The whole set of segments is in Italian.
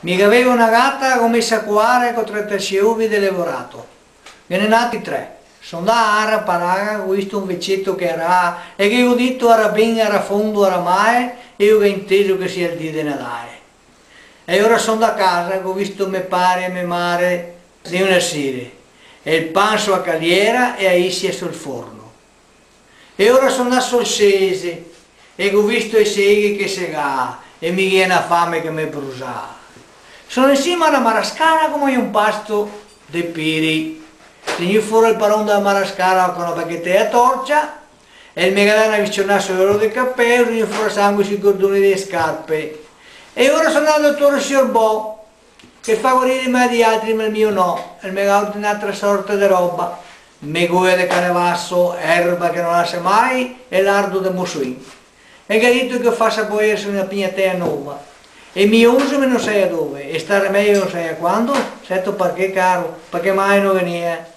Mi aveva una gatta come sa cuore con 36 uvi di lavorato. Me ne nati 3. Sono da Ara Paraga, ho visto un vecchietto che era e che ho detto era ben, era fondo, era mai e io ho inteso che sia il dì di Natale. E ora sono da casa, ho visto mio padre e mia madre di una sera e il panzo a caliera e a issia sul forno. E ora sono da Solsese e ho visto i seghi che segà e mi viene a fame che mi brucia. Sono insieme alla Marascara come un pasto di piri. Tengo fuori il parone della Marascara con una bacchetta a torcia e il megalano avvicinato l'oro del cappello, tengo fuori sangue sui cordoni delle scarpe. E ora sono andato al dottore Siorbò che fa guarire me di altri ma il mio no, e mi ha ordinato un'altra sorta di roba. Megoia di canevasso, erba che non lascia mai e lardo di mussuin. E che ha detto che fa sapere su una pignatea nuova. E mi uso ma non sai a dove, e stare meglio non sai a quando, certo perché caro, perché mai non veniva.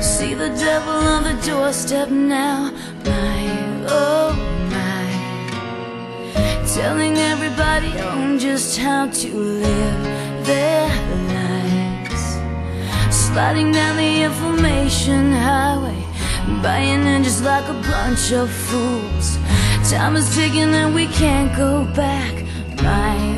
See the devil on the doorstep now, my, oh my. Telling everybody on just how to live their lives. Sliding down the information highway, buying in just like a bunch of fools. Time is ticking and we can't go back, my